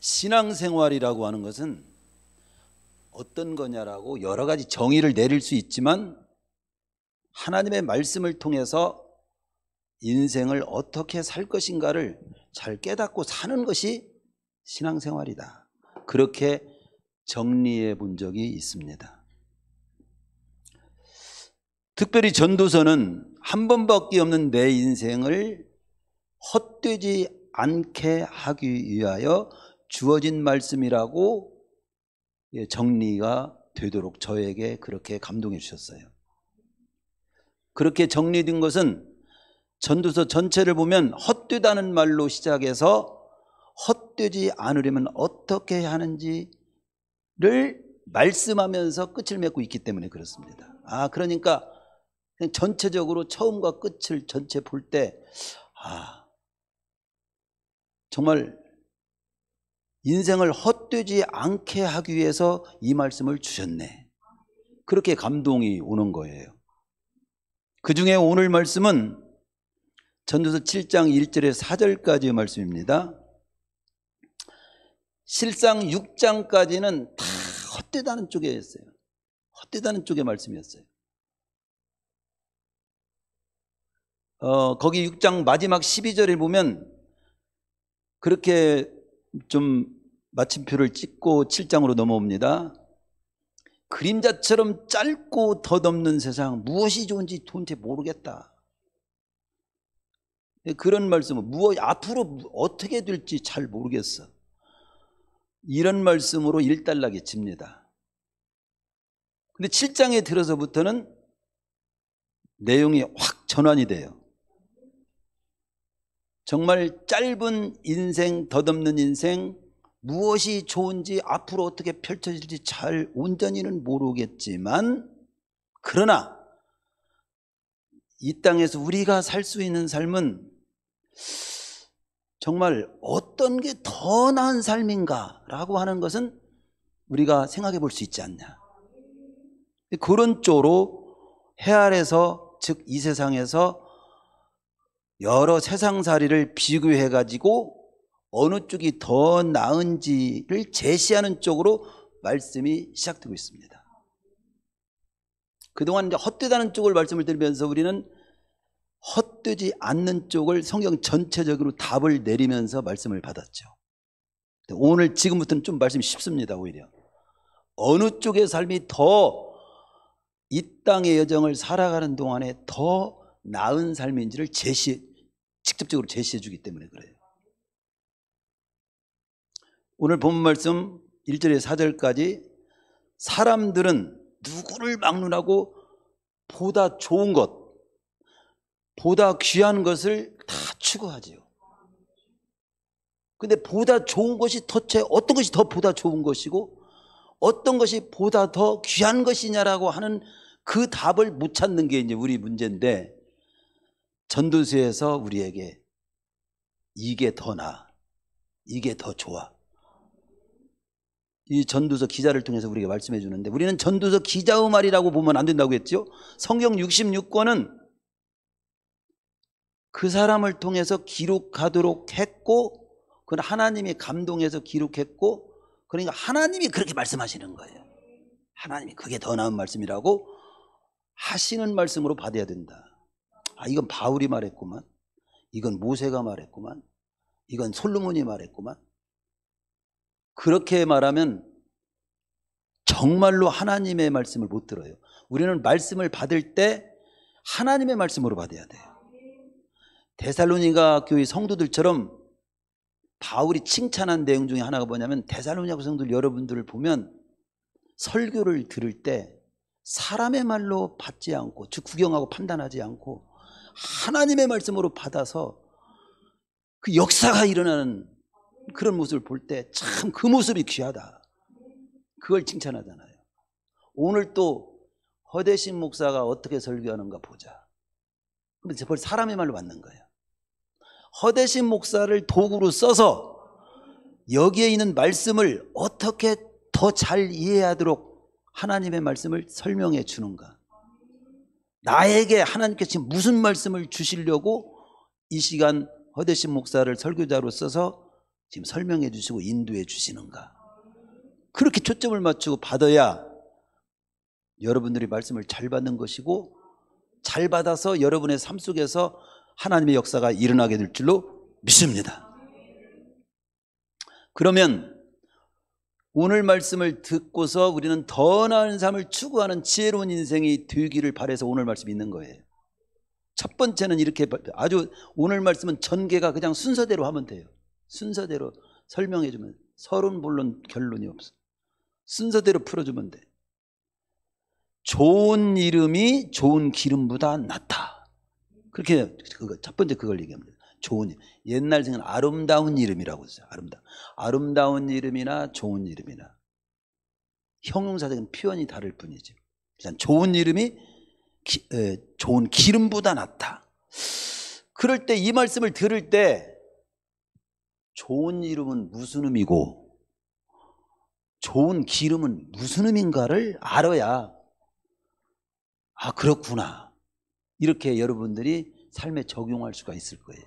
신앙생활이라고 하는 것은 어떤 거냐라고 여러 가지 정의를 내릴 수 있지만 하나님의 말씀을 통해서 인생을 어떻게 살 것인가를 잘 깨닫고 사는 것이 신앙생활이다. 그렇게 정리해 본 적이 있습니다. 특별히 전도서는 한 번밖에 없는 내 인생을 헛되지 않게 하기 위하여 주어진 말씀이라고 정리가 되도록 저에게 그렇게 감동해 주셨어요. 그렇게 정리된 것은 전도서 전체를 보면 헛되다는 말로 시작해서 헛되지 않으려면 어떻게 하는지를 말씀하면서 끝을 맺고 있기 때문에 그렇습니다. 그러니까 그냥 전체적으로 처음과 끝을 전체 볼 때 정말 인생을 헛되지 않게 하기 위해서 이 말씀을 주셨네. 그렇게 감동이 오는 거예요. 그 중에 오늘 말씀은 전도서 7장 1절에서 4절까지의 말씀입니다. 실상 6장까지는 다 헛되다는 쪽이었어요. 헛되다는 쪽의 말씀이었어요. 거기 6장 마지막 12절에 보면 그렇게 좀 마침표를 찍고 7장으로 넘어옵니다. 그림자처럼 짧고 덧없는 세상, 무엇이 좋은지 도대체 모르겠다. 그런 말씀은 앞으로 어떻게 될지 잘 모르겠어. 이런 말씀으로 일단락이 칩니다. 근데 7장에 들어서부터는 내용이 확 전환이 돼요. 정말 짧은 인생, 덧없는 인생, 무엇이 좋은지 앞으로 어떻게 펼쳐질지 잘 온전히는 모르겠지만 그러나 이 땅에서 우리가 살 수 있는 삶은 정말 어떤 게 더 나은 삶인가라고 하는 것은 우리가 생각해 볼 수 있지 않냐. 그런 쪽으로 해 아래서, 즉 이 세상에서 여러 세상살이를 비교해 가지고 어느 쪽이 더 나은지를 제시하는 쪽으로 말씀이 시작되고 있습니다. 그동안 이제 헛되다는 쪽을 말씀을 드리면서 우리는 헛되지 않는 쪽을 성경 전체적으로 답을 내리면서 말씀을 받았죠. 오늘 지금부터는 좀 말씀이 쉽습니다. 오히려 어느 쪽의 삶이 더 이 땅의 여정을 살아가는 동안에 더 나은 삶인지를 직접적으로 제시해 주기 때문에 그래요. 오늘 본문 말씀 1절에서 4절까지 사람들은 누구를 막론하고 보다 좋은 것, 보다 귀한 것을 다 추구하지요. 근데 보다 좋은 것이 도대체 어떤 것이 더 보다 좋은 것이고 어떤 것이 보다 더 귀한 것이냐라고 하는 그 답을 못 찾는 게 이제 우리 문제인데, 전도서에서 우리에게 이게 더 나아, 이게 더 좋아, 이 전도서 기자를 통해서 우리에게 말씀해 주는데, 우리는 전도서 기자의 말이라고 보면 안 된다고 했죠. 성경 66권은 그 사람을 통해서 기록하도록 했고, 그건 하나님이 감동해서 기록했고, 그러니까 하나님이 그렇게 말씀하시는 거예요. 하나님이 그게 더 나은 말씀이라고 하시는 말씀으로 받아야 된다. 이건 바울이 말했구만, 이건 모세가 말했구만, 이건 솔로몬이 말했구만. 그렇게 말하면 정말로 하나님의 말씀을 못 들어요. 우리는 말씀을 받을 때 하나님의 말씀으로 받아야 돼요. 데살로니가 교회 성도들처럼 바울이 칭찬한 내용 중에 하나가 뭐냐면, 데살로니가 성도들 여러분들을 보면 설교를 들을 때 사람의 말로 받지 않고, 즉 구경하고 판단하지 않고 하나님의 말씀으로 받아서 그 역사가 일어나는 그런 모습을 볼 때 참 그 모습이 귀하다, 그걸 칭찬하잖아요. 오늘 또 허대신 목사가 어떻게 설교하는가 보자. 근데 벌써 사람의 말로 받는 거예요. 허대신 목사를 도구로 써서 여기에 있는 말씀을 어떻게 더 잘 이해하도록 하나님의 말씀을 설명해 주는가. 나에게 하나님께서 지금 무슨 말씀을 주시려고 이 시간 허대신 목사를 설교자로 써서 지금 설명해 주시고 인도해 주시는가. 그렇게 초점을 맞추고 받아야 여러분들이 말씀을 잘 받는 것이고, 잘 받아서 여러분의 삶 속에서 하나님의 역사가 일어나게 될 줄로 믿습니다. 그러면 오늘 말씀을 듣고서 우리는 더 나은 삶을 추구하는 지혜로운 인생이 되기를 바라서 오늘 말씀 있는 거예요. 첫 번째는 이렇게, 아주 오늘 말씀은 전개가 그냥 순서대로 하면 돼요. 순서대로 설명해 주면, 서론 본론 결론이 없어. 순서대로 풀어주면 돼. 좋은 이름이 좋은 기름보다 낫다. 그렇게 첫 번째 그걸 얘기합니다. 좋은, 옛날 생각은 아름다운 이름이라고 했어요. 아름다운 이름이나 좋은 이름이나 형용사적인 표현이 다를 뿐이죠. 일단 좋은 이름이 좋은 기름보다 낫다. 그럴 때, 이 말씀을 들을 때 좋은 이름은 무슨 의미고 좋은 기름은 무슨 의미인가를 알아야, 아, 그렇구나, 이렇게 여러분들이 삶에 적용할 수가 있을 거예요.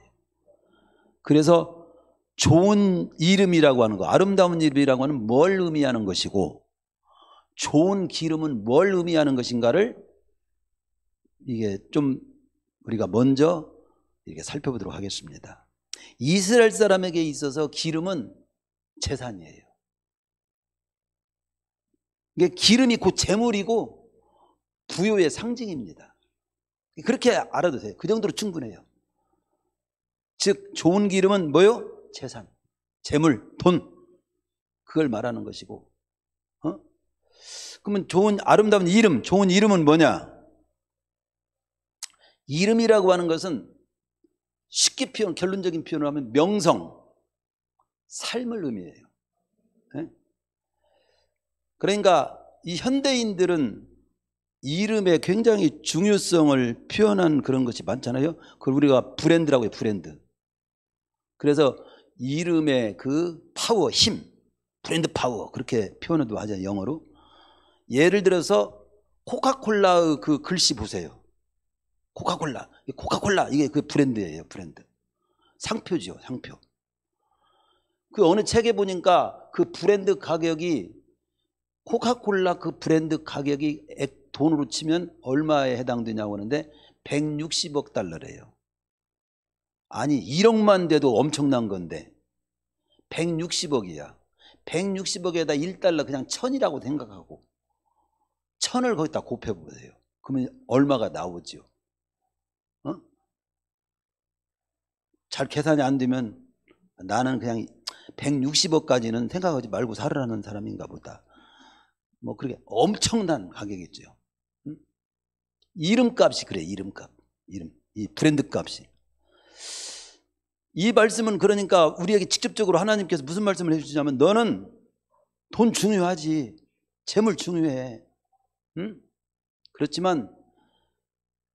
그래서 좋은 이름이라고 하는 거, 아름다운 이름이라고 하는 뭘 의미하는 것이고, 좋은 기름은 뭘 의미하는 것인가를 이게 좀 우리가 먼저 이렇게 살펴보도록 하겠습니다. 이스라엘 사람에게 있어서 기름은 재산이에요. 이게 기름이 곧 재물이고 부요의 상징입니다. 그렇게 알아도 돼요. 그 정도로 충분해요. 즉 좋은 기름은 뭐요? 재산, 재물, 돈, 그걸 말하는 것이고, 그러면 좋은, 아름다운 이름, 좋은 이름은 뭐냐? 이름이라고 하는 것은 쉽게 표현, 결론적인 표현을 하면 명성, 삶을 의미해요. 그러니까 이 현대인들은 이름의 굉장히 중요성을 표현한 그런 것이 많잖아요. 그걸 우리가 브랜드라고 해요. 브랜드. 그래서 이름의 그 파워, 힘, 브랜드 파워, 그렇게 표현도 하잖아요, 영어로. 예를 들어서 코카콜라의 그 글씨 보세요. 코카콜라 이게 그 브랜드예요. 브랜드, 상표지요. 상표. 그 어느 책에 보니까 그 브랜드 가격이, 코카콜라 그 브랜드 가격이 돈으로 치면 얼마에 해당되냐고 하는데 160억 달러래요. 아니 1억만 돼도 엄청난 건데 160억이야. 160억에다 1달러 그냥 1000이라고 생각하고 1000을 거기다 곱해보세요. 그러면 얼마가 나오죠? 잘 계산이 안 되면 나는 그냥 160억까지는 생각하지 말고 살으라는 사람인가 보다. 뭐 그렇게 엄청난 가격이죠. 이름값이 그래. 이름값, 이 브랜드 값이. 이 말씀은 그러니까 우리에게 직접적으로 하나님께서 무슨 말씀을 해주시냐면, 너는 돈 중요하지, 재물 중요해, 그렇지만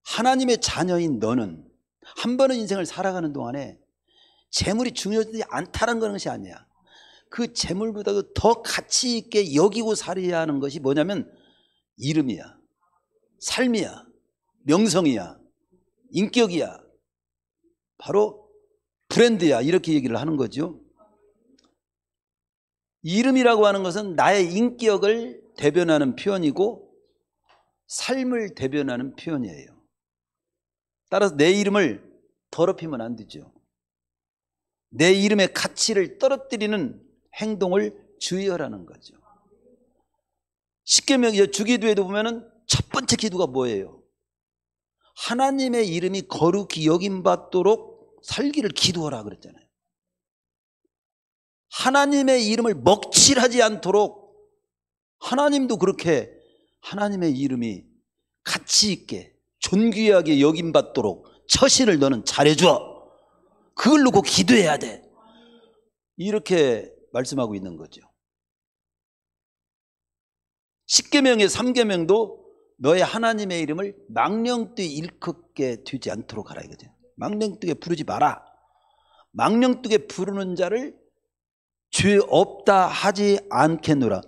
하나님의 자녀인 너는 한 번은 인생을 살아가는 동안에 재물이 중요하지 않다는 것이 아니야. 그 재물보다도 더 가치 있게 여기고 살아야 하는 것이 뭐냐면 이름이야, 삶이야, 명성이야, 인격이야, 바로 브랜드야, 이렇게 얘기를 하는 거죠. 이름이라고 하는 것은 나의 인격을 대변하는 표현이고 삶을 대변하는 표현이에요. 따라서 내 이름을 더럽히면 안 되죠. 내 이름의 가치를 떨어뜨리는 행동을 주의하라는 거죠. 십계명 주기도에도 보면은 첫 번째 기도가 뭐예요? 하나님의 이름이 거룩히 여김받도록 살기를 기도하라 그랬잖아요. 하나님의 이름을 먹칠하지 않도록, 하나님도 그렇게 하나님의 이름이 가치 있게 존귀하게 여김받도록 처신을 너는 잘해줘. 그걸 놓고 기도해야 돼. 이렇게 말씀하고 있는 거죠. 십계명의 3계명도 너의 하나님의 이름을 망령되이 일컫게 되지 않도록 하라 이거죠. 망령되게 부르지 마라. 망령되게 부르는 자를 죄 없다 하지 않겠노라.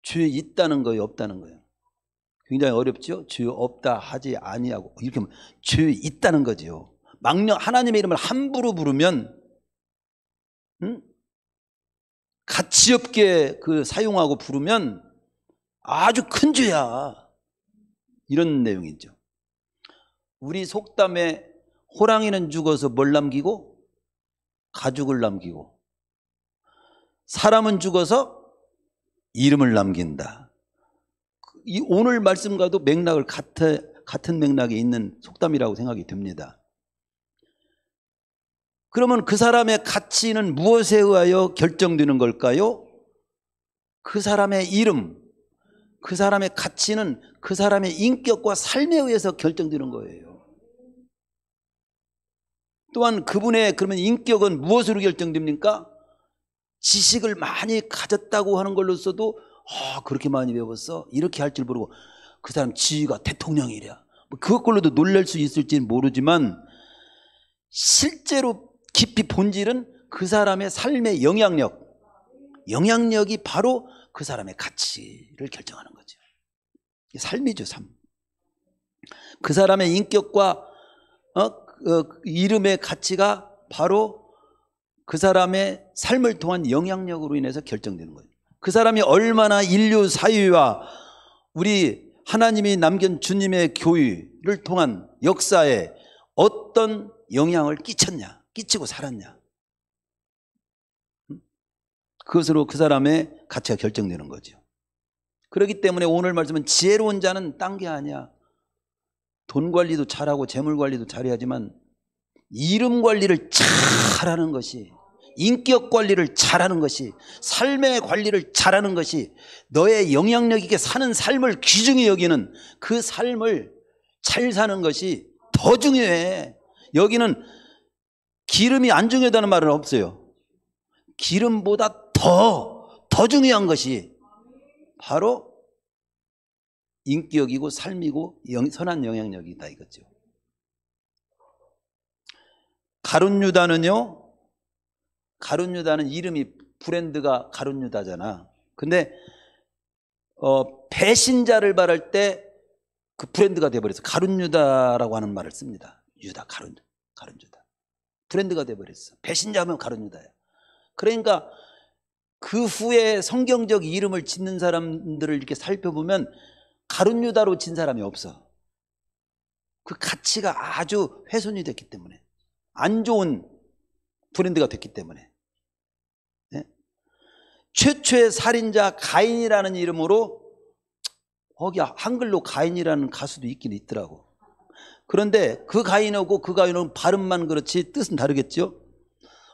죄 있다는 거예요, 없다는 거예요? 굉장히 어렵죠. 죄 없다 하지 아니하고, 이렇게 하면 죄 있다는 거죠. 망령, 하나님의 이름을 함부로 부르면 응? 가치 없게 그 사용하고 부르면 아주 큰 죄야. 이런 내용이죠. 우리 속담에 호랑이는 죽어서 뭘 남기고? 가죽을 남기고, 사람은 죽어서 이름을 남긴다. 이 오늘 말씀과도 맥락을 같은 맥락에 있는 속담이라고 생각이 듭니다. 그러면 그 사람의 가치는 무엇에 의하여 결정되는 걸까요? 그 사람의 이름, 그 사람의 가치는 그 사람의 인격과 삶에 의해서 결정되는 거예요. 또한 그분의 그러면 인격은 무엇으로 결정됩니까? 지식을 많이 가졌다고 하는 걸로써도 그렇게 많이 배웠어? 이렇게 할 줄 모르고 그 사람 지위가 대통령이랴. 그것걸로도 놀랄 수 있을지는 모르지만 실제로 깊이 본질은 그 사람의 삶의 영향력이 바로 그 사람의 가치를 결정하는 거죠. 삶이죠, 삶. 그 사람의 인격과 이름의 가치가 바로 그 사람의 삶을 통한 영향력으로 인해서 결정되는 거예요. 그 사람이 얼마나 인류 사회와 우리 하나님이 남긴 주님의 교회를 통한 역사에 어떤 영향을 끼치고 살았냐. 그것으로 그 사람의 가치가 결정되는 거죠. 그렇기 때문에 오늘 말씀은 지혜로운 자는 딴 게 아니야. 돈 관리도 잘하고 재물 관리도 잘해야지만 이름 관리를 잘하는 것이, 인격 관리를 잘하는 것이, 삶의 관리를 잘하는 것이 너의 영향력 있게 사는 삶을 귀중히 여기는 그 삶을 잘 사는 것이 더 중요해. 여기는 기름이 안 중요하다는 말은 없어요. 기름보다 더 중요한 것이 바로 인격이고 삶이고 선한 영향력이다 이거죠. 가룟유다는요, 가룟유다는 이름이 브랜드가 가룟유다잖아. 근데 배신자를 말할 때 그 브랜드가 돼버렸어. 가룟유다라고 하는 말을 씁니다. 유다, 가룟유다. 브랜드가 돼버렸어. 배신자면 가룟유다야. 그러니까 그 후에 성경적 이름을 짓는 사람들을 이렇게 살펴보면 가룟유다로 진 사람이 없어. 그 가치가 아주 훼손이 됐기 때문에, 안 좋은 브랜드가 됐기 때문에. 네? 최초의 살인자 가인이라는 이름으로, 거기 한글로 가인이라는 가수도 있긴 있더라고. 그런데 그 가인하고 그 가인은 발음만 그렇지 뜻은 다르겠죠.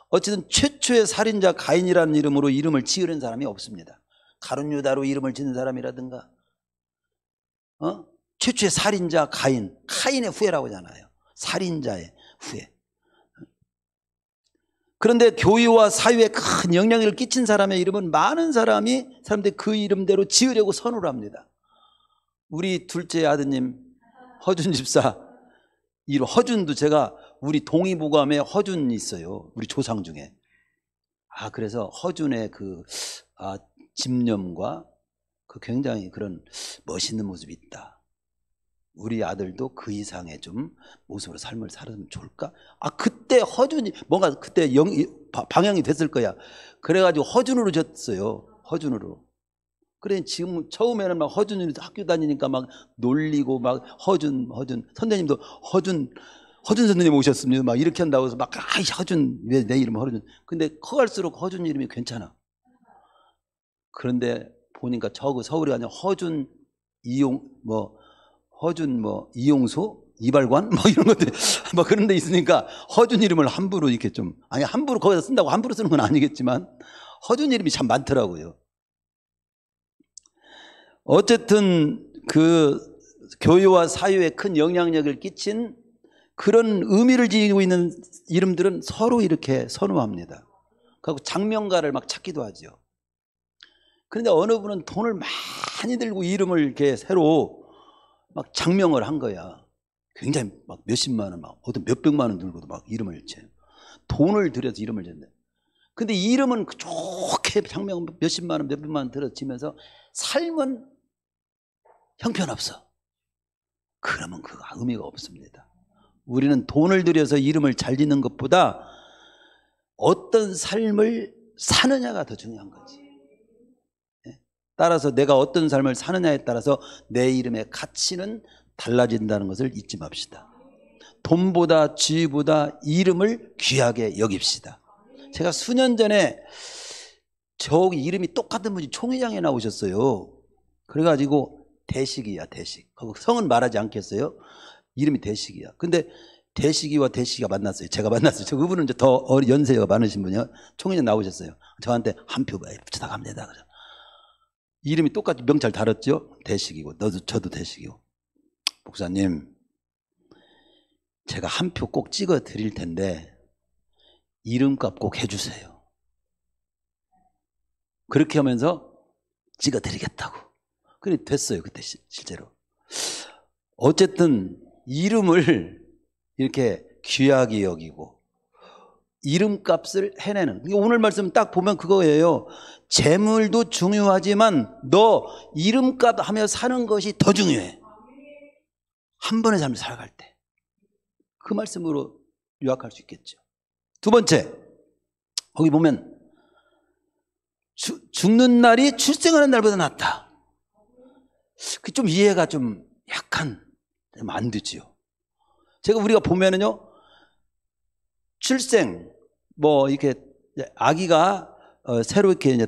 어쨌든 최초의 살인자 가인이라는 이름으로 이름을 지으는 사람이 없습니다. 가룟유다로 이름을 짓는 사람이라든가, 최초의 살인자 가인, 카인의 후예라고 하잖아요. 살인자의 후예. 그런데 교회와 사회에 큰 영향을 끼친 사람의 이름은 많은 사람들이 그 이름대로 지으려고 선호를 합니다. 우리 둘째 아드님 허준 집사 이름 허준도, 제가 우리 동의보감에 허준이 있어요. 우리 조상 중에. 그래서 허준의 그 집념과 그 굉장히 그런 멋있는 모습이 있다. 우리 아들도 그 이상의 좀 모습으로 삶을 살면 좋을까? 그때 허준이 뭔가 그때 방향이 됐을 거야. 그래가지고 허준으로 졌어요. 허준으로. 그래 지금 처음에는 막 허준이 학교 다니니까 막 놀리고 막 허준 선생님도 허준 선생님 오셨습니다. 막 이렇게 한다고 해서 막 허준, 왜 내 이름 허준. 근데 커갈수록 허준 이름이 괜찮아. 그런데 보니까 서울이 아니라 허준 이용소 이발관 이런 것들 막 그런 데 있으니까 허준 이름을 함부로 이렇게 좀, 함부로 거기다 쓴다고 함부로 쓰는 건 아니겠지만 허준 이름이 참 많더라고요. 어쨌든 그 교회와 사회에 큰 영향력을 끼친 그런 의미를 지니고 있는 이름들은 서로 이렇게 선호합니다. 그리고 장명가를 막 찾기도 하죠. 그런데 어느 분은 돈을 많이 들고 이름을 이렇게 새로 막 장명을 한 거야. 굉장히 막 몇십만 원, 막 어떤 몇백만 원 들고도 막 이름을 재. 돈을 들여서 이름을 졌네. 근데 이름은 좋게 장명 몇십만 원, 몇백만 원 들여서 지면서 삶은 형편없어. 그러면 그거 의미가 없습니다. 우리는 돈을 들여서 이름을 잘 짓는 것보다 어떤 삶을 사느냐가 더 중요한 거지. 따라서 내가 어떤 삶을 사느냐에 따라서 내 이름의 가치는 달라진다는 것을 잊지 맙시다. 돈보다 지위보다 이름을 귀하게 여깁시다. 제가 수년 전에 저기 이름이 똑같은 분이 총회장에 나오셨어요. 그래가지고 대식이야, 대식. 성은 말하지 않겠어요? 이름이 대식이야. 근데 대식이와 대식이가 만났어요. 제가 만났어요. 그분은 이제 더 연세가 많으신 분이요. 총회장 나오셨어요. 저한테 한 표 부탁합니다. 이름이 똑같이 명찰 달았죠? 대식이고, 저도 대식이고. 목사님, 제가 한 표 꼭 찍어 드릴 텐데, 이름값 꼭 해주세요. 그렇게 하면서 찍어 드리겠다고. 그래, 됐어요. 그때 실제로. 어쨌든, 이름을 이렇게 귀하게 여기고, 이름값을 해내는. 오늘 말씀 딱 보면 그거예요. 재물도 중요하지만 너 이름값 하며 사는 것이 더 중요해. 한 번의 삶을 살아갈 때. 그 말씀으로 요약할 수 있겠죠. 두 번째, 거기 보면 죽는 날이 출생하는 날보다 낫다. 그 좀 이해가 좀 약간 안 되지요. 우리가 보면은요, 출생, 이렇게 아기가 새로 이렇게 이제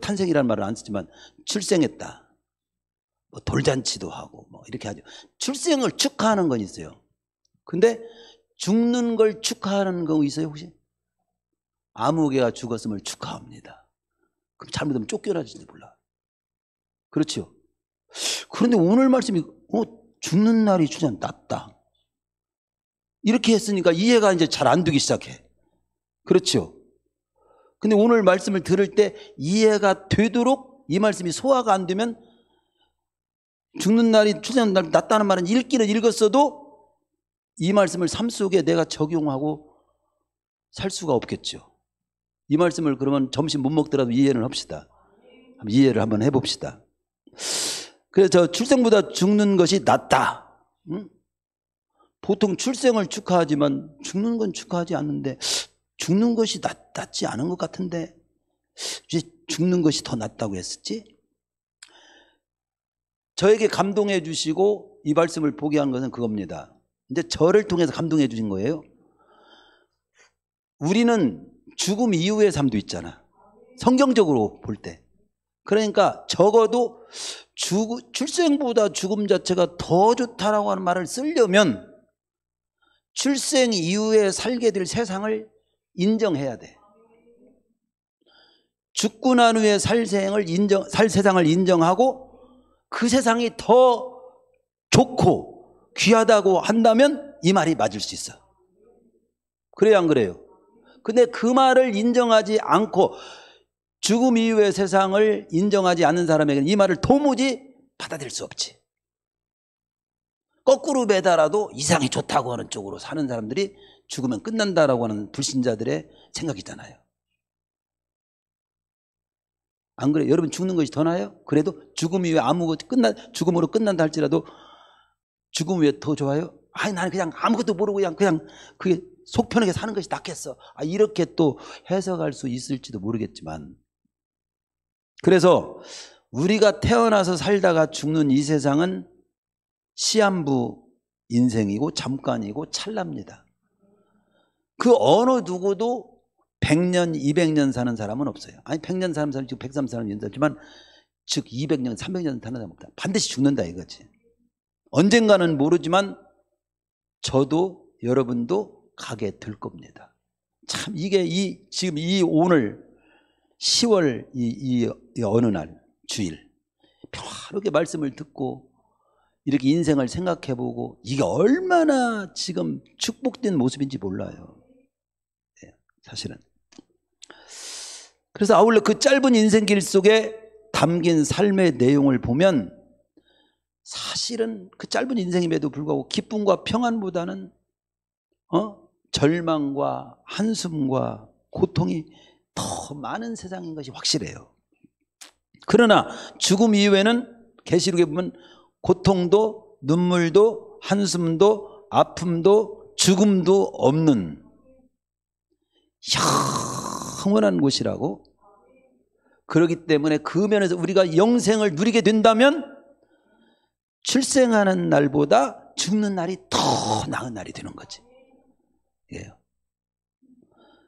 탄생이라는 말을 안 쓰지만 출생했다. 돌잔치도 하고 이렇게 하죠. 출생을 축하하는 건 있어요. 근데 죽는 걸 축하하는 거 있어요, 혹시? 아무개가 죽었음을 축하합니다. 그럼 잘못하면 쫓겨나질지 몰라. 그렇죠. 그런데 오늘 말씀이 죽는 날이 주장 낫다. 이렇게 했으니까 이해가 이제 잘 안 되기 시작해. 그렇죠. 근데 오늘 말씀을 들을 때 이해가 되도록 이 말씀이 소화가 안 되면 죽는 날이 출생하는 날 낫다는 말은 읽기는 읽었어도 이 말씀을 삶 속에 내가 적용하고 살 수가 없겠죠. 이 말씀을 그러면 점심 못 먹더라도 이해를 합시다. 이해를 한번 해봅시다. 그래서 출생보다 죽는 것이 낫다. 응? 보통 출생을 축하하지만 죽는 건 축하하지 않는데 죽는 것이 낫지 않은 것 같은데 이제 죽는 것이 더 낫다고 했었지? 저에게 감동해 주시고 이 말씀을 보게 한 것은 그겁니다. 이제 저를 통해서 감동해 주신 거예요. 우리는 죽음 이후의 삶도 있잖아. 성경적으로 볼 때. 그러니까 적어도 출생보다 죽음 자체가 더 좋다라고 하는 말을 쓰려면 출생 이후에 살게 될 세상을 인정해야 돼. 죽고 난 후에 살 세상을 인정하고 그 세상이 더 좋고 귀하다고 한다면 이 말이 맞을 수 있어. 그래요, 안 그래요? 근데 그 말을 인정하지 않고 죽음 이후의 세상을 인정하지 않는 사람에게는 이 말을 도무지 받아들일 수 없지. 거꾸로 매달아도 이상이 좋다고 하는 쪽으로 사는 사람들이 죽으면 끝난다라고 하는 불신자들의 생각이잖아요. 안 그래요? 여러분 죽는 것이 더 나아요? 그래도 죽음 이후에 죽음으로 끝난다 할지라도 죽음 후에 더 좋아요? 아니 나는 그냥 아무것도 모르고 그냥 그게 속 편하게 사는 것이 낫겠어. 이렇게 또 해석할 수 있을지도 모르겠지만, 그래서 우리가 태어나서 살다가 죽는 이 세상은 시한부 인생이고 잠깐이고 찰나입니다. 그 어느 누구도 100년, 200년 사는 사람은 없어요. 아니 100년 사는 사람, 지금 103 사람 연사지만 즉 200년, 300년 사는 사람 없다. 반드시 죽는다 이거지. 언젠가는 모르지만 저도 여러분도 가게 될 겁니다. 참 이게 지금 오늘 10월 이 어느 날 주일 평화롭게 말씀을 듣고 이렇게 인생을 생각해보고 이게 얼마나 지금 축복된 모습인지 몰라요. 네, 사실은. 그래서 아울러 그 짧은 인생길 속에 담긴 삶의 내용을 보면 사실은 그 짧은 인생임에도 불구하고 기쁨과 평안보다는 절망과 한숨과 고통이 더 많은 세상인 것이 확실해요. 그러나 죽음 이후에는 계시록에 보면 고통도 눈물도 한숨도 아픔도 죽음도 없는 평온한 곳이라고. 그렇기 때문에 그 면에서 우리가 영생을 누리게 된다면 출생하는 날보다 죽는 날이 더 나은 날이 되는 거지. 예.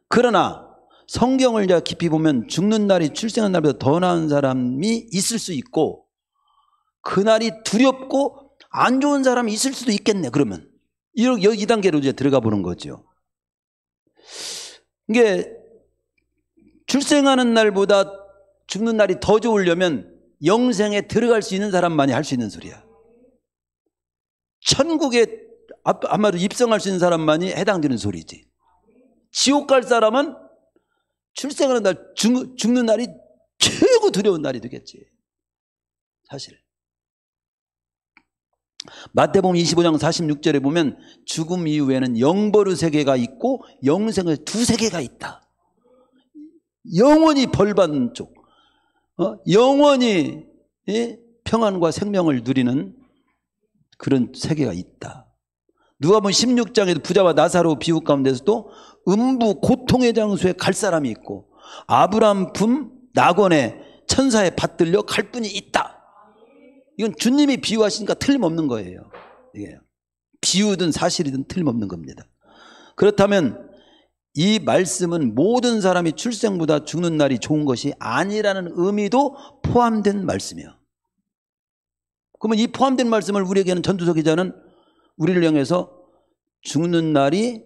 그러나 성경을 깊이 보면 죽는 날이 출생하는 날보다 더 나은 사람이 있을 수 있고 그날이 두렵고 안 좋은 사람이 있을 수도 있겠네. 그러면 이 단계로 이제 들어가 보는 거죠. 이게 출생하는 날보다 죽는 날이 더 좋으려면 영생에 들어갈 수 있는 사람만이 할 수 있는 소리야. 천국에 아마도 입성할 수 있는 사람만이 해당되는 소리지. 지옥 갈 사람은 출생하는 날, 죽는 날이 최고 두려운 날이 되겠지. 사실. 마태복음 25장 46절에 보면 죽음 이후에는 영벌의 세계가 있고 영생의 두 세계가 있다. 영원히 벌받는 쪽, 영원히 평안과 생명을 누리는 그런 세계가 있다. 누가복음 16장에도 부자와 나사로 비유 가운데서도 음부 고통의 장소에 갈 사람이 있고 아브라함 품 낙원에 천사에 받들려 갈 분이 있다. 이건 주님이 비유하시니까 틀림없는 거예요. 이게 비유든 사실이든 틀림없는 겁니다. 그렇다면 이 말씀은 모든 사람이 출생보다 죽는 날이 좋은 것이 아니라는 의미도 포함된 말씀이에요. 그러면 이 포함된 말씀을 우리에게는 전도서 기자는 우리를 향해서 죽는 날이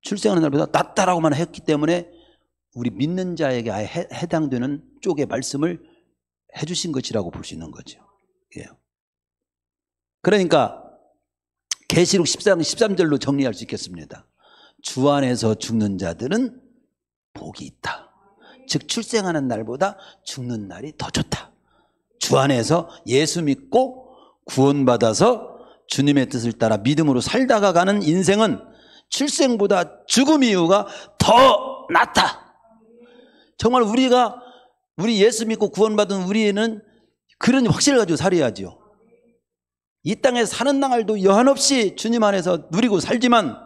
출생하는 날보다 낫다라고만 했기 때문에 우리 믿는 자에게 아예 해당되는 쪽의 말씀을 해주신 것이라고 볼 수 있는 거죠. 예. 그러니까 계시록 14장 13절로 정리할 수 있겠습니다. 주 안에서 죽는 자들은 복이 있다. 즉 출생하는 날보다 죽는 날이 더 좋다. 주 안에서 예수 믿고 구원받아서 주님의 뜻을 따라 믿음으로 살다가 가는 인생은 출생보다 죽음 이유가 더 낫다. 정말 우리 예수 믿고 구원받은 우리는 그런 확신을 가지고 살아야죠. 이 땅에 사는 날도 여한없이 주님 안에서 누리고 살지만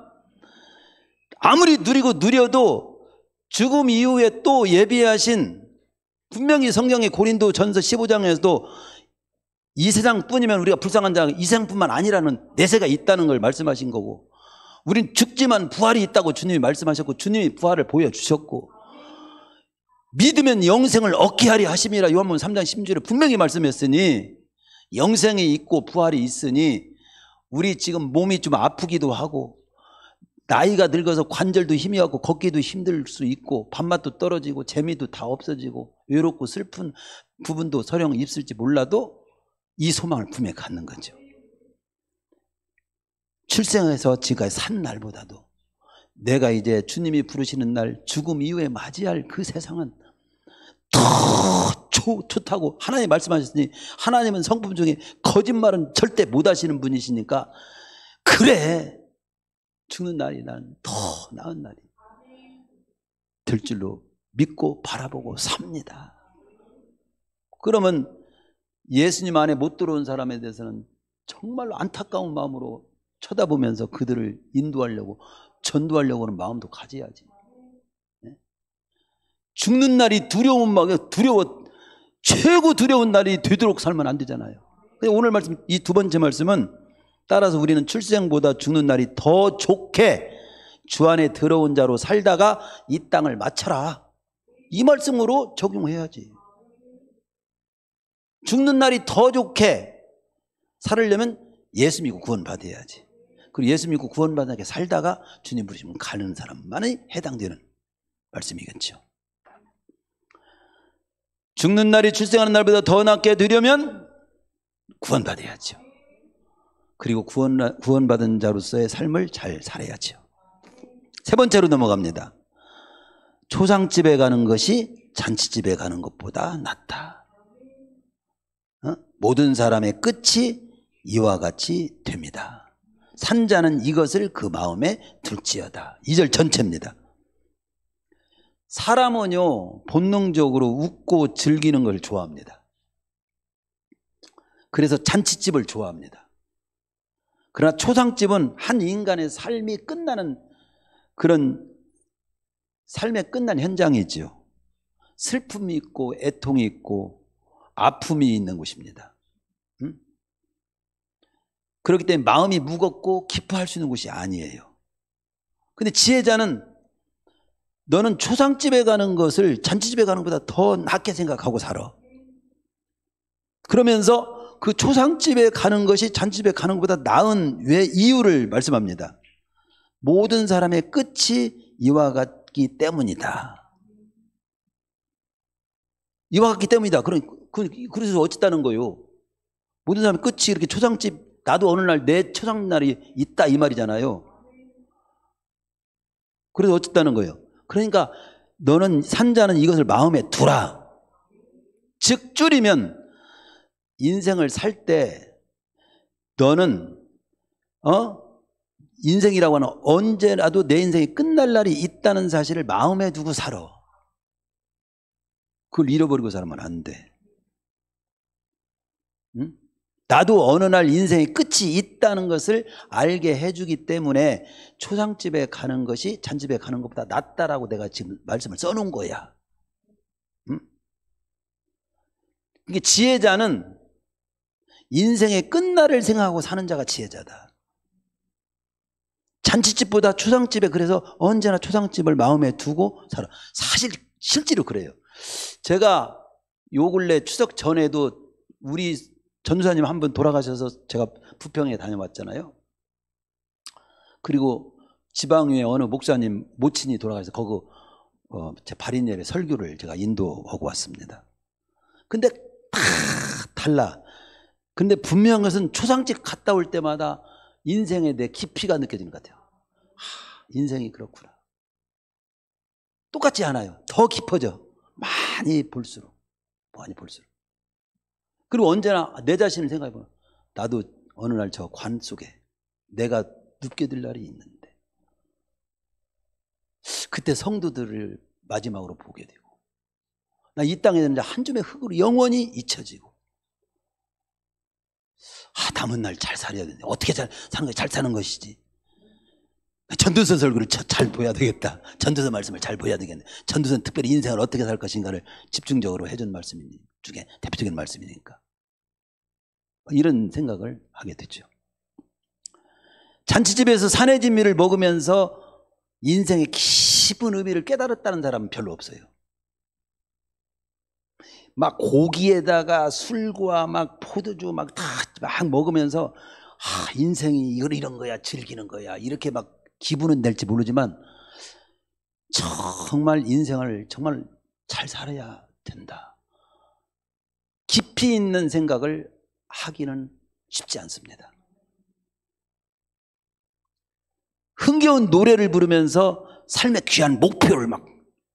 아무리 누려도 죽음 이후에 또 예비하신, 분명히 성경의 고린도 전서 15장에서도 이 세상뿐이면 우리가 불쌍한 자, 이 세상뿐만 아니라는 내세가 있다는 걸 말씀하신 거고, 우린 죽지만 부활이 있다고 주님이 말씀하셨고 주님이 부활을 보여주셨고, 믿으면 영생을 얻게 하리 하심이라 요한복음 3장 16절에 분명히 말씀했으니, 영생이 있고 부활이 있으니 우리 지금 몸이 좀 아프기도 하고 나이가 늙어서 관절도 힘이 없고 걷기도 힘들 수 있고 밥맛도 떨어지고 재미도 다 없어지고 외롭고 슬픈 부분도 서령 있을지 몰라도 이 소망을 품에 갖는 거죠. 출생해서 지금까지 산 날보다도 내가 이제 주님이 부르시는 날 죽음 이후에 맞이할 그 세상은 더 좋다고 하나님 말씀하셨으니, 하나님은 성품 중에 거짓말은 절대 못 하시는 분이시니까 그래 죽는 날이 난 더 나은 날이 될 줄로 믿고 바라보고 삽니다. 그러면 예수님 안에 못 들어온 사람에 대해서는 정말로 안타까운 마음으로 쳐다보면서 그들을 인도하려고 전도하려고 하는 마음도 가져야지. 죽는 날이 두려워 최고 두려운 날이 되도록 살면 안 되잖아요. 오늘 말씀, 이 두 번째 말씀은 따라서 우리는 출생보다 죽는 날이 더 좋게 주 안에 들어온 자로 살다가 이 땅을 마쳐라, 이 말씀으로 적용해야지. 죽는 날이 더 좋게 살으려면 예수 믿고 구원받아야지. 그리고 예수 믿고 구원받게 살다가 주님 부르시면 가는 사람만이 해당되는 말씀이겠죠. 죽는 날이 출생하는 날보다 더 낫게 되려면 구원받아야죠. 그리고 구원받은 자로서의 삶을 잘 살아야죠. 세 번째로 넘어갑니다. 초상집에 가는 것이 잔치집에 가는 것보다 낫다. 모든 사람의 끝이 이와 같이 됩니다. 산자는 이것을 그 마음에 둘지어다. 2절 전체입니다. 사람은요 본능적으로 웃고 즐기는 걸 좋아합니다. 그래서 잔치집을 좋아합니다. 그러나 초상집은 한 인간의 삶이 끝나는 그런 삶의 끝난 현장이지요. 슬픔이 있고 애통이 있고 아픔이 있는 곳입니다. 그렇기 때문에 마음이 무겁고 기뻐할 수 있는 곳이 아니에요. 근데 지혜자는 너는 초상집에 가는 것을 잔치집에 가는 것보다 더 낫게 생각하고 살아. 그러면서 그 초상집에 가는 것이 잔치집에 가는 것보다 나은 왜 이유를 말씀합니다. 모든 사람의 끝이 이와 같기 때문이다. 이와 같기 때문이다. 그래서 어쨌다는 거요. 모든 사람의 끝이 이렇게 초상집, 나도 어느 날 내 초상날이 있다 이 말이잖아요. 그래서 어쨌다는 거예요. 그러니까 너는 산자는 이것을 마음에 두라. 즉 줄이면 인생을 살 때 너는 인생이라고 하는 언제라도 내 인생이 끝날 날이 있다는 사실을 마음에 두고 살아. 그걸 잃어버리고 살면 안 돼. 응? 나도 어느 날 인생의 끝이 있다는 것을 알게 해주기 때문에 초상집에 가는 것이 잔집에 가는 것보다 낫다라고 내가 지금 말씀을 써놓은 거야. 응? 이게 지혜자는 인생의 끝날을 생각하고 사는 자가 지혜자다. 잔치집보다 초상집에 그래서 언제나 초상집을 마음에 두고 살아. 사실 실제로 그래요. 제가 요 근래 추석 전에도 우리 전도사님 한 분 돌아가셔서 제가 부평에 다녀왔잖아요. 그리고 지방위에 어느 목사님 모친이 돌아가셔서 거기 제 발인 예배 설교를 제가 인도하고 왔습니다. 근데 다 달라. 근데 분명한 것은 초상집 갔다 올 때마다 인생에 내 깊이가 느껴지는 것 같아요. 인생이 그렇구나. 똑같지 않아요. 더 깊어져. 많이 볼수록. 그리고 언제나 내 자신을 생각해보면 나도 어느 날 저 관 속에 내가 눕게 될 날이 있는데 그때 성도들을 마지막으로 보게 되고 나 이 땅에 있는 한 줌의 흙으로 영원히 잊혀지고 남은 날 잘 살아야 되는데 어떻게 잘 사는 것이 잘 사는 것이지. 전도서 설교를 잘 보여야 되겠다. 전도서 말씀을 잘 보여야 되겠네. 전도서는 특별히 인생을 어떻게 살 것인가를 집중적으로 해준 말씀 중에 대표적인 말씀이니까. 이런 생각을 하게 되죠. 잔치집에서 산의 진미를 먹으면서 인생의 깊은 의미를 깨달았다는 사람은 별로 없어요. 막 고기에다가 술과 막 포도주 막 먹으면서 인생이 이런 거야, 즐기는 거야, 이렇게 막 기분은 낼지 모르지만 정말 인생을 정말 잘 살아야 된다. 깊이 있는 생각을 하기는 쉽지 않습니다. 흥겨운 노래를 부르면서 삶의 귀한 목표를 막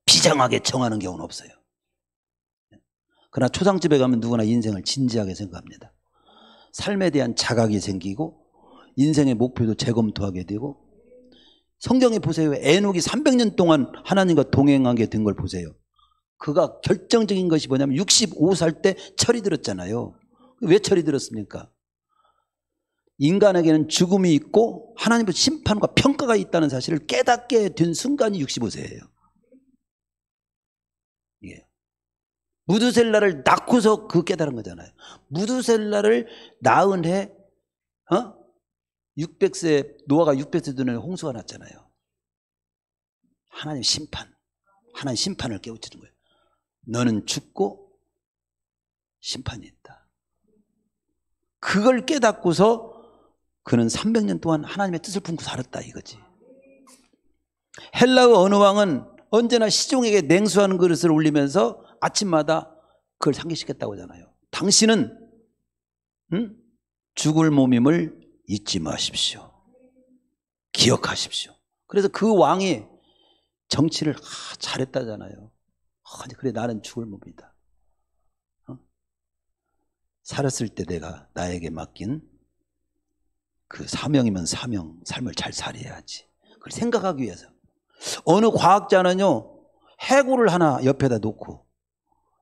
비장하게 정하는 경우는 없어요. 그러나 초상집에 가면 누구나 인생을 진지하게 생각합니다. 삶에 대한 자각이 생기고 인생의 목표도 재검토하게 되고 성경에 보세요. 에녹이 300년 동안 하나님과 동행하게 된 걸 보세요. 그가 결정적인 것이 뭐냐면 65살 때 철이 들었잖아요. 왜 철이 들었습니까? 인간에게는 죽음이 있고 하나님의 심판과 평가가 있다는 사실을 깨닫게 된 순간이 65세예요. 예. 무두셀라를 낳고서 그 깨달은 거잖아요. 무두셀라를 낳은 해 600세 노아가 600세 되는 홍수가 났잖아요. 하나님 심판을 깨우치는 거예요. 너는 죽고 심판이 있다. 그걸 깨닫고서 그는 300년 동안 하나님의 뜻을 품고 살았다 이거지. 헬라의 어느 왕은 언제나 시종에게 냉수하는 그릇을 올리면서 아침마다 그걸 상기시켰다고 하잖아요. 당신은 죽을 몸임을 잊지 마십시오. 기억하십시오. 그래서 그 왕이 정치를 잘했다잖아요. 그래 나는 죽을 몸이다. 살았을 때 내가 나에게 맡긴 그 사명이면 사명, 삶을 잘 살아야지. 그걸 생각하기 위해서. 어느 과학자는요, 해골을 하나 옆에다 놓고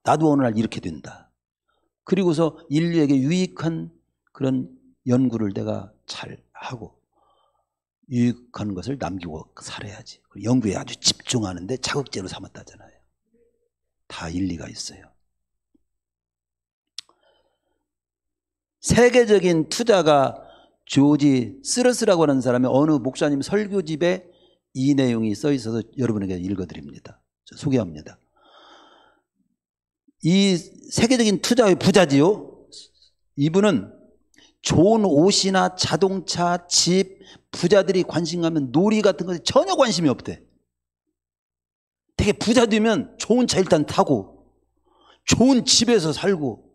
나도 어느 날 이렇게 된다. 그리고서 인류에게 유익한 그런 연구를 내가 잘 하고 유익한 것을 남기고 살아야지. 연구에 아주 집중하는데 자극제로 삼았다잖아요. 다 일리가 있어요. 세계적인 투자가 조지 스러스라고 하는 사람의 어느 목사님 설교집에 이 내용이 써 있어서 여러분에게 읽어드립니다. 소개합니다. 이 세계적인 투자의 부자지요. 이분은 좋은 옷이나 자동차, 집, 부자들이 관심 가면 놀이 같은 것에 전혀 관심이 없대. 되게 부자 되면 좋은 차 일단 타고 좋은 집에서 살고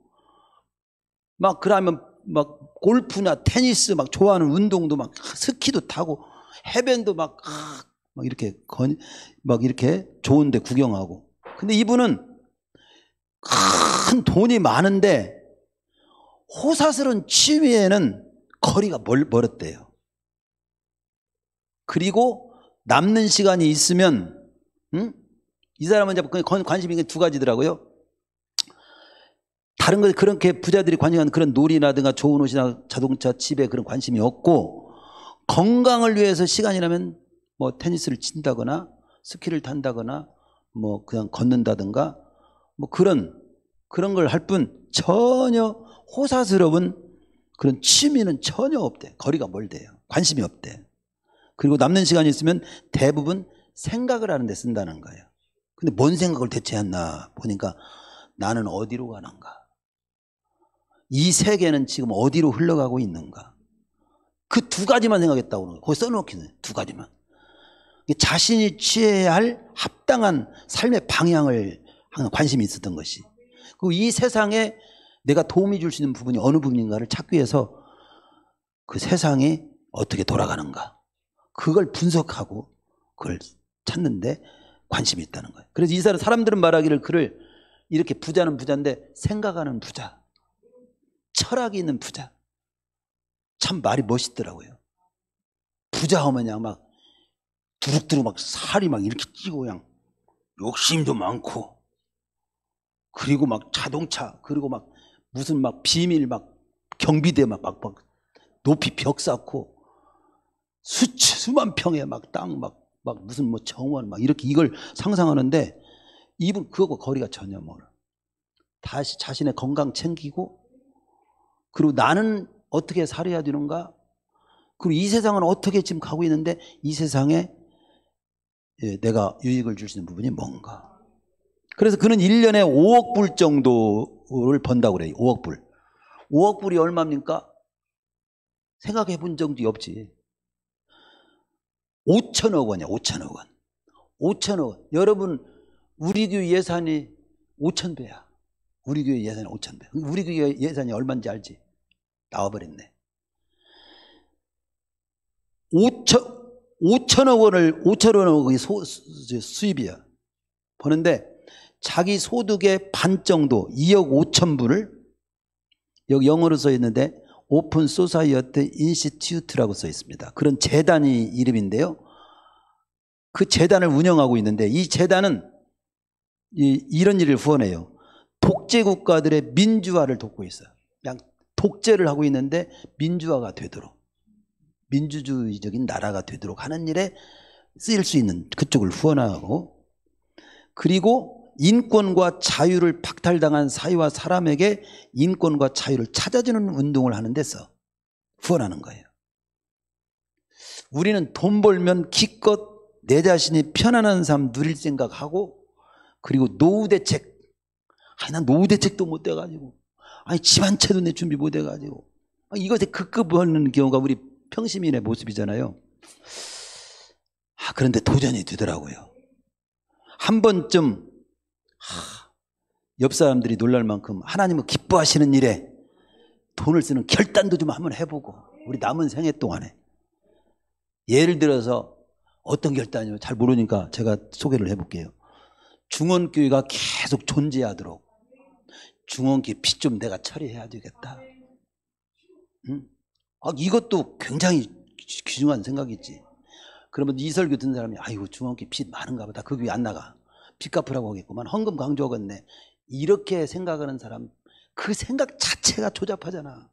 막 그러면 막 골프나 테니스 막 좋아하는 운동도 막 스키도 타고 해변도 막 이렇게 막 이렇게 좋은데 구경하고. 근데 이분은 큰 돈이 많은데 호사스러운 취미에는 거리가 멀었대요. 그리고 남는 시간이 있으면 이 사람은 관심이 두 가지더라고요. 다른 것 그렇게 부자들이 관심하는 그런 놀이라든가 좋은 옷이나 자동차, 집에 그런 관심이 없고 건강을 위해서 시간이라면 뭐 테니스를 친다거나 스키를 탄다거나 뭐 그냥 걷는다든가 뭐 그런 걸 할 뿐 전혀 호사스러운 그런 취미는 전혀 없대. 거리가 멀대요. 관심이 없대. 그리고 남는 시간이 있으면 대부분 생각을 하는 데 쓴다는 거예요. 근데 뭔 생각을 대체 했나 보니까 나는 어디로 가는가? 이 세계는 지금 어디로 흘러가고 있는가? 그 두 가지만 생각했다고 그러는 거예요. 거기 써놓기는 두 가지만. 자신이 취해야 할 합당한 삶의 방향을 항상 관심이 있었던 것이. 그리고 이 세상에 내가 도움이 줄 수 있는 부분이 어느 부분인가를 찾기 위해서 그 세상이 어떻게 돌아가는가 그걸 분석하고 그걸 찾는데 관심이 있다는 거예요. 그래서 이 사람들은 말하기를 그를 이렇게 부자는 부자인데 생각하는 부자, 철학이 있는 부자. 참 말이 멋있더라고요. 부자 하면 그냥 막 두룩두룩 막 살이 막 이렇게 찌고 그냥 욕심도 많고 그리고 막 자동차 그리고 막 무슨 막 비밀 막 경비대 막 높이 벽 쌓고 수만 평에 막 땅 막 무슨 뭐 정원 막 이렇게 이걸 상상하는데 이분 그거하고 거리가 전혀 멀어. 다시 자신의 건강 챙기고 그리고 나는 어떻게 살아야 되는가 그리고 이 세상은 어떻게 지금 가고 있는데 이 세상에 내가 유익을 줄 수 있는 부분이 뭔가. 그래서 그는 1년에 5억 불 정도를 번다고 그래요. 5억 불. 5억 불이 얼마입니까? 생각해 본 적도 없지. 5천억 원이야. 5천억 원. 5천억 원. 여러분 우리 교회 예산이 5,000배야. 우리 교회 예산이 5,000배. 우리 교회 예산이 얼마인지 알지? 나와버렸네. 5천억 원이 수입이야. 버는데 자기 소득의 반 정도 2억 5천 불을 여기 영어로 써 있는데 오픈 소사이어티 인스티튜트라고 써 있습니다. 그런 재단이 이름인데요. 그 재단을 운영하고 있는데 이 재단은 이런 일을 후원해요. 독재 국가들의 민주화를 돕고 있어요. 그냥 독재를 하고 있는데 민주화가 되도록 민주주의적인 나라가 되도록 하는 일에 쓰일 수 있는 그쪽을 후원하고 그리고 인권과 자유를 박탈당한 사회와 사람에게 인권과 자유를 찾아주는 운동을 하는 데서 후원하는 거예요. 우리는 돈 벌면 기껏 내 자신이 편안한 삶 누릴 생각하고 그리고 노후 대책 난 노후 대책도 못 돼가지고 집 한 채도 내 준비 못 해가지고 이것에 급급하는 경우가 우리 평시민의 모습이잖아요. 그런데 도전이 되더라고요. 한 번쯤 옆 사람들이 놀랄 만큼 하나님은 기뻐하시는 일에 돈을 쓰는 결단도 좀 한번 해보고 우리 남은 생애 동안에 예를 들어서 어떤 결단이요? 잘 모르니까 제가 소개를 해볼게요. 중원교회가 계속 존재하도록 중원교회 빚 좀 내가 처리해야 되겠다. 이것도 굉장히 귀중한 생각이지. 그러면 이 설교 듣는 사람이 아이고 중원교회 빚 많은가 보다. 그 교회 안 나가. 빚 갚으라고 하겠구만. 헌금 강조하겠네. 이렇게 생각하는 사람 그 생각 자체가 조잡하잖아.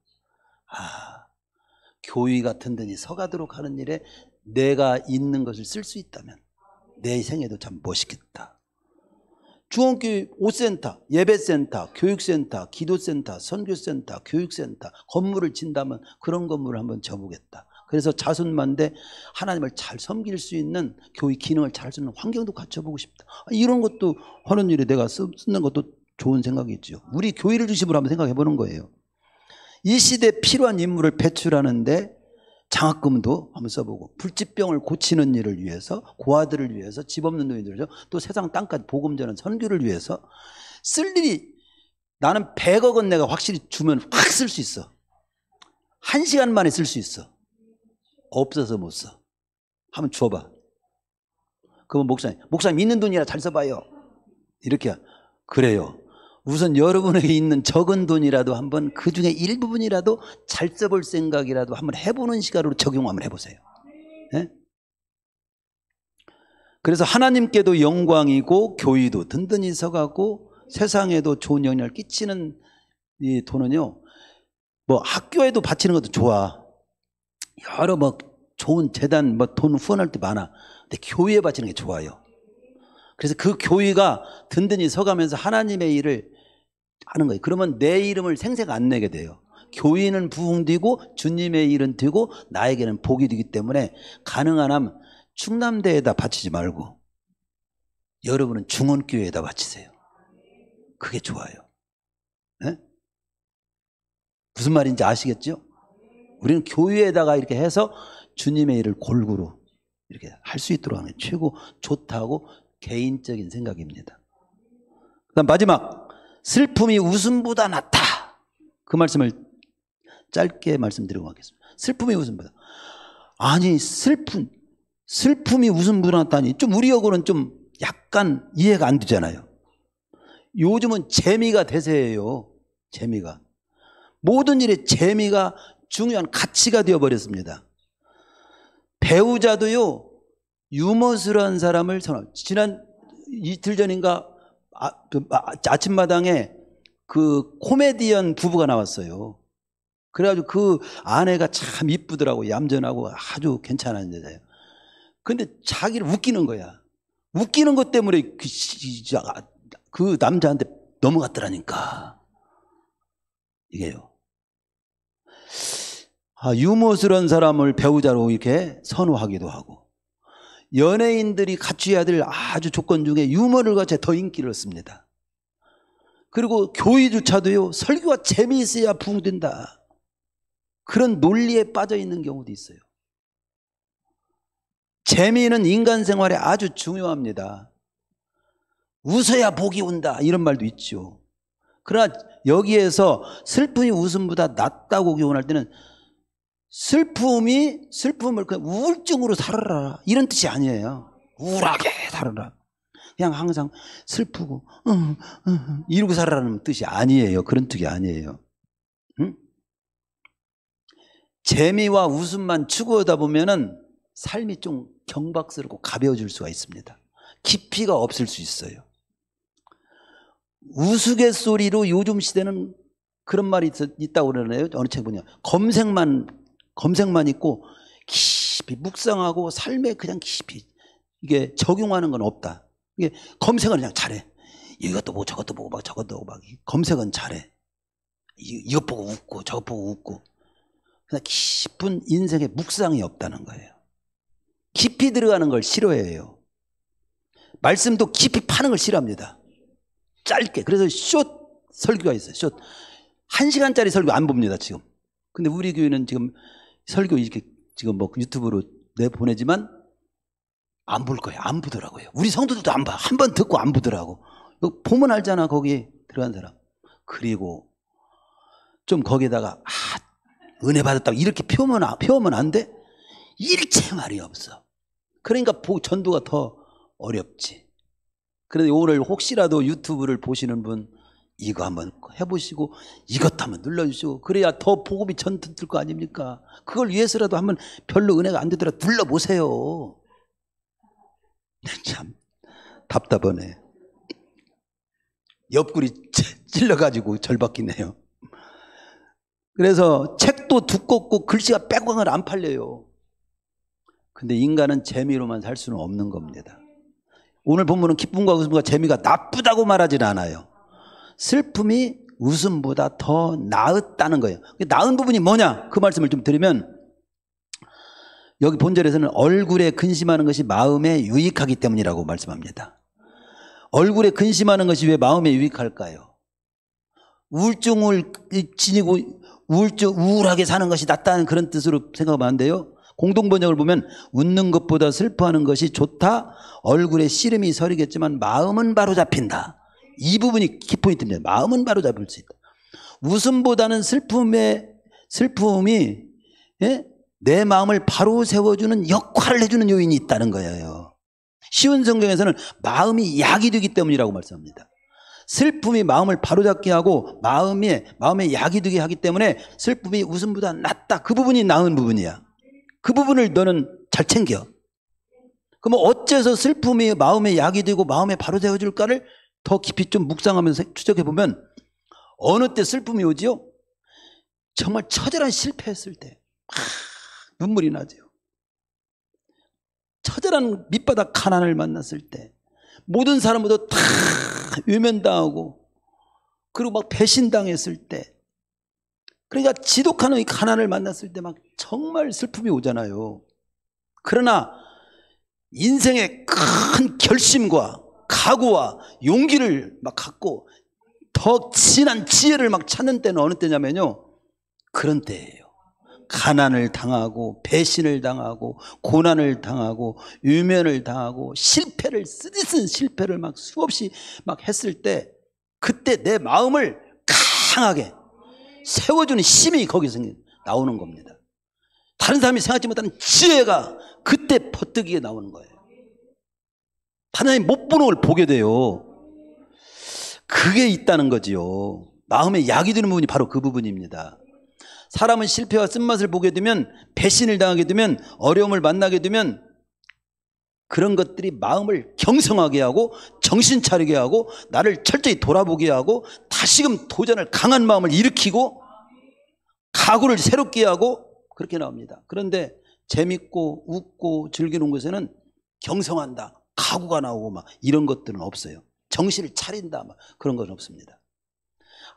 교회 같은 데니 서가도록 하는 일에 내가 있는 것을 쓸 수 있다면 내 생애도 참 멋있겠다. 중원교회 옷센터, 예배센터, 교육센터, 기도센터, 선교센터, 교육센터 건물을 짓는다면 그런 건물을 한번 져보겠다. 그래서 자손만대 하나님을 잘 섬길 수 있는 교회 기능을 잘 쓰는 환경도 갖춰보고 싶다. 이런 것도 하는 일에 내가 쓰는 것도 좋은 생각이죠. 우리 교회를 중심으로 한번 생각해 보는 거예요. 이 시대에 필요한 인물을 배출하는데 장학금도 한번 써보고, 불치병을 고치는 일을 위해서, 고아들을 위해서, 집 없는 노인들을 위해서, 또 세상 땅까지 복음 전하는 선교를 위해서 쓸 일이, 나는 100억 원 내가 확실히 주면 확 쓸 수 있어. 1시간 만에 쓸 수 있어. 없어서 못 써. 한번 줘봐. 그러면 목사님 있는 돈이라 잘 써봐요. 이렇게. 그래요. 우선 여러분에게 있는 적은 돈이라도 한번 그 중에 일부분이라도 잘 써볼 생각이라도 한번 해보는 시간으로 적용 한번 해보세요. 네? 그래서 하나님께도 영광이고 교회도 든든히 서가고 세상에도 좋은 영향을 끼치는 이 돈은요, 뭐 학교에도 바치는 것도 좋아. 여러 뭐 좋은 재단 뭐 돈 후원할 때 많아. 근데 교회에 바치는 게 좋아요. 그래서 그 교회가 든든히 서가면서 하나님의 일을 하는 거예요. 그러면 내 이름을 생색 안 내게 돼요. 교회는 부흥되고 주님의 일은 되고 나에게는 복이 되기 때문에 가능한 한 충남대에다 바치지 말고 여러분은 중원교회에다 바치세요. 그게 좋아요. 네? 무슨 말인지 아시겠죠? 우리는 교회에다가 이렇게 해서 주님의 일을 골고루 이렇게 할 수 있도록 하는 게 최고 좋다고 개인적인 생각입니다. 그다음 마지막, 슬픔이 웃음보다 낫다. 그 말씀을 짧게 말씀드리고 가겠습니다. 슬픔이 웃음보다. 아니 슬픔이 웃음보다 낫다니 좀 우리하고는 좀 약간 이해가 안 되잖아요. 요즘은 재미가 대세예요. 재미가. 모든 일에 재미가 중요한 가치가 되어버렸습니다. 배우자도요, 유머스러운 사람을 선호합니다. 지난 이틀 전인가 아침마당에 그 코미디언 부부가 나왔어요. 그래가지고 그 아내가 참 이쁘더라고. 얌전하고 아주 괜찮은 여자예요. 근데 자기를 웃기는 거야. 웃기는 것 때문에 그 남자한테 넘어갔더라니까. 이게요. 유머스러운 사람을 배우자로 이렇게 선호하기도 하고, 연예인들이 갖춰야 될 아주 조건 중에 유머를 갖춰야 더 인기를 얻습니다. 그리고 교회조차도요, 설교가 재미있어야 부흥된다. 그런 논리에 빠져 있는 경우도 있어요. 재미는 인간 생활에 아주 중요합니다. 웃어야 복이 온다, 이런 말도 있죠. 그러나 여기에서 슬픔이 웃음보다 낫다고 교훈할 때는 슬픔을 그냥 우울증으로 살아라, 이런 뜻이 아니에요. 우울하게 살아라. 그냥 항상 슬프고 이러고 살아라는 뜻이 아니에요. 그런 뜻이 아니에요. 응? 재미와 웃음만 추구하다 보면은 삶이 좀 경박스럽고 가벼워질 수가 있습니다. 깊이가 없을 수 있어요. 우스갯소리로 요즘 시대는 그런 말이 있다고 그러네요. 어느 책 보냐. 검색만 있고 깊이 묵상하고 삶에 그냥 깊이 이게 적용하는 건 없다. 이게 검색은 그냥 잘해. 이것도 보고 저것도 보고 막 저것도 보고 막 검색은 잘해. 이것 보고 웃고 저것 보고 웃고. 그냥 깊은 인생의 묵상이 없다는 거예요. 깊이 들어가는 걸 싫어해요. 말씀도 깊이 파는 걸 싫어합니다. 짧게. 그래서 숏 설교가 있어요. 숏. 1시간짜리 설교 안 봅니다, 지금. 근데 우리 교회는 지금 설교 이렇게 지금 뭐 유튜브로 내보내지만 안 볼 거예요. 안 보더라고요. 우리 성도들도 안 봐. 한 번 듣고 안 보더라고. 보면 알잖아, 거기 들어간 사람. 그리고 좀 거기다가 은혜 받았다고 이렇게 표현하면 안 돼? 일체 말이 없어. 그러니까 전도가 더 어렵지. 그런데 오늘 혹시라도 유튜브를 보시는 분 이거 한번 해보시고 이것도 한번 눌러주시고, 그래야 더 복음이 전될 거 아닙니까? 그걸 위해서라도 한번 별로 은혜가 안 되더라도 눌러보세요. 참 답답하네. 옆구리 찔러가지고 절박이네요. 그래서 책도 두껍고 글씨가 빼곡하게 안 팔려요. 근데 인간은 재미로만 살 수는 없는 겁니다. 오늘 본문은 기쁨과 웃음과 재미가 나쁘다고 말하지는 않아요. 슬픔이 웃음보다 더 나았다는 거예요. 나은 부분이 뭐냐? 그 말씀을 좀 드리면 여기 본절에서는 얼굴에 근심하는 것이 마음에 유익하기 때문이라고 말씀합니다. 얼굴에 근심하는 것이 왜 마음에 유익할까요? 우울증을 지니고 우울하게 사는 것이 낫다는 그런 뜻으로 생각하면 안 돼요. 공동번역을 보면 웃는 것보다 슬퍼하는 것이 좋다. 얼굴에 씨름이 서리겠지만 마음은 바로잡힌다. 이 부분이 키포인트입니다. 마음은 바로잡을 수 있다. 웃음보다는 슬픔이 내 마음을 바로 세워주는 역할을 해주는 요인이 있다는 거예요. 쉬운 성경에서는 마음이 약이 되기 때문이라고 말씀합니다. 슬픔이 마음을 바로잡게 하고 마음에 약이 되게 하기 때문에 슬픔이 웃음보다 낫다. 그 부분이 나은 부분이야. 그 부분을 너는 잘 챙겨. 그러면 어째서 슬픔이 마음에 약이 되고 마음에 바로 세워줄까를 더 깊이 좀 묵상하면서 추적해보면 어느 때 슬픔이 오지요? 정말 처절한 실패했을 때 눈물이 나죠. 처절한 밑바닥 가난을 만났을 때 모든 사람보다 다 외면당하고 그리고 막 배신당했을 때 그러니까 지독한 이 가난을 만났을 때 막 정말 슬픔이 오잖아요. 그러나 인생의 큰 결심과 각오와 용기를 막 갖고 더 진한 지혜를 막 찾는 때는 어느 때냐면요, 그런 때예요. 가난을 당하고 배신을 당하고 고난을 당하고 유면을 당하고 실패를 쓰디쓴 실패를 막 수없이 막 했을 때 그때 내 마음을 강하게 세워주는 힘이 거기서 나오는 겁니다. 다른 사람이 생각하지 못하는 지혜가 그때 퍼뜩이게 나오는 거예요. 다른 사람이 못 보는 걸 보게 돼요. 그게 있다는 거지요. 마음에 약이 되는 부분이 바로 그 부분입니다. 사람은 실패와 쓴맛을 보게 되면, 배신을 당하게 되면, 어려움을 만나게 되면 그런 것들이 마음을 경성하게 하고 정신 차리게 하고 나를 철저히 돌아보게 하고 다시금 도전을 강한 마음을 일으키고 각오를 새롭게 하고 그렇게 나옵니다. 그런데 재밌고 웃고 즐기는 곳에는 경성한다, 각오가 나오고 막 이런 것들은 없어요. 정신을 차린다 막 그런 건 없습니다.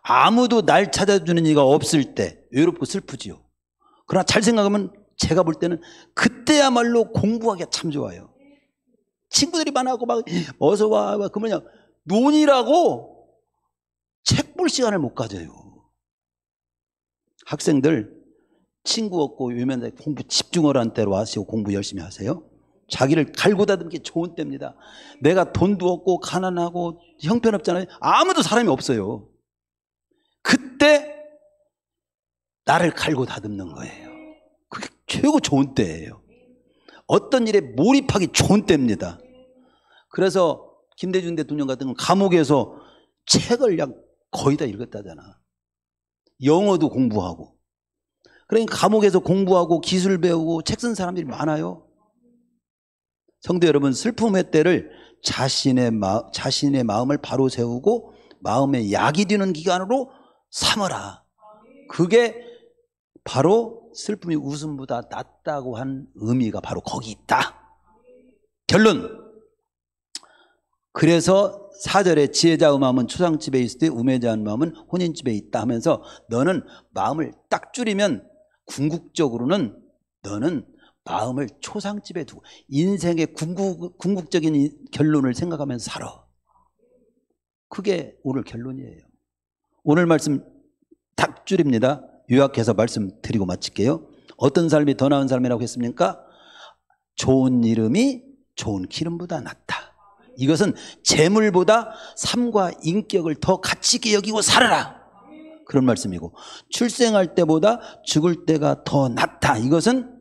아무도 날 찾아주는 이가 없을 때 외롭고 슬프지요. 그러나 잘 생각하면 제가 볼 때는 그때야말로 공부하기가 참 좋아요. 친구들이 많아고 막 어서 와 그 뭐냐 논이라고 책 볼 시간을 못 가져요. 학생들 친구 없고 유면대 공부 집중하라는 때로 와시고 공부 열심히 하세요. 자기를 갈고 닫는 게 좋은 때입니다. 내가 돈도 없고 가난하고 형편없잖아요. 아무도 사람이 없어요. 그때 나를 갈고 다듬는 거예요. 그게 최고 좋은 때예요. 어떤 일에 몰입하기 좋은 때입니다. 그래서 김대중 대통령 같은 건 감옥에서 책을 그냥 거의 다 읽었다잖아. 영어도 공부하고. 그러니까 감옥에서 공부하고 기술 배우고 책 쓴 사람들이 많아요. 성도 여러분, 슬픔의 때를 자신의 마음을 바로 세우고 마음에 약이 되는 기간으로 삼어라. 그게 바로 슬픔이 웃음보다 낫다고 한 의미가 바로 거기 있다. 결론. 그래서 4절에 지혜자의 마음은 초상집에 있을 때 우매자의 마음은 혼인집에 있다 하면서 너는 마음을 딱 줄이면 궁극적으로는 너는 마음을 초상집에 두고 인생의 궁극적인 결론을 생각하면서 살아. 그게 오늘 결론이에요. 오늘 말씀 딱 줄입니다. 요약해서 말씀드리고 마칠게요. 어떤 삶이 더 나은 삶이라고 했습니까? 좋은 이름이 좋은 기름보다 낫다. 이것은 재물보다 삶과 인격을 더 가치 있게 여기고 살아라. 그런 말씀이고, 출생할 때보다 죽을 때가 더 낫다. 이것은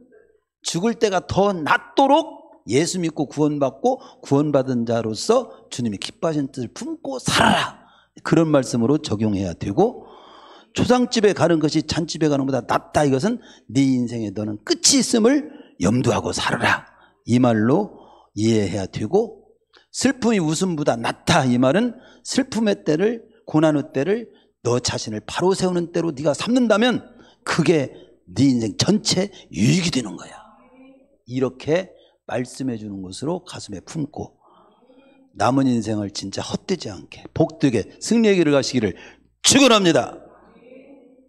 죽을 때가 더 낫도록 예수 믿고 구원받고 구원받은 자로서 주님이 기뻐하시는 뜻을 품고 살아라. 그런 말씀으로 적용해야 되고, 초상집에 가는 것이 잔집에 가는 것보다 낫다. 이것은 네 인생에 너는 끝이 있음을 염두하고 살아라. 이 말로 이해해야 되고, 슬픔이 웃음보다 낫다. 이 말은 슬픔의 때를, 고난의 때를 너 자신을 바로 세우는 때로 네가 삼는다면 그게 네 인생 전체 유익이 되는 거야. 이렇게 말씀해 주는 것으로 가슴에 품고 남은 인생을 진짜 헛되지 않게 복되게 승리의 길을 가시기를 축원합니다.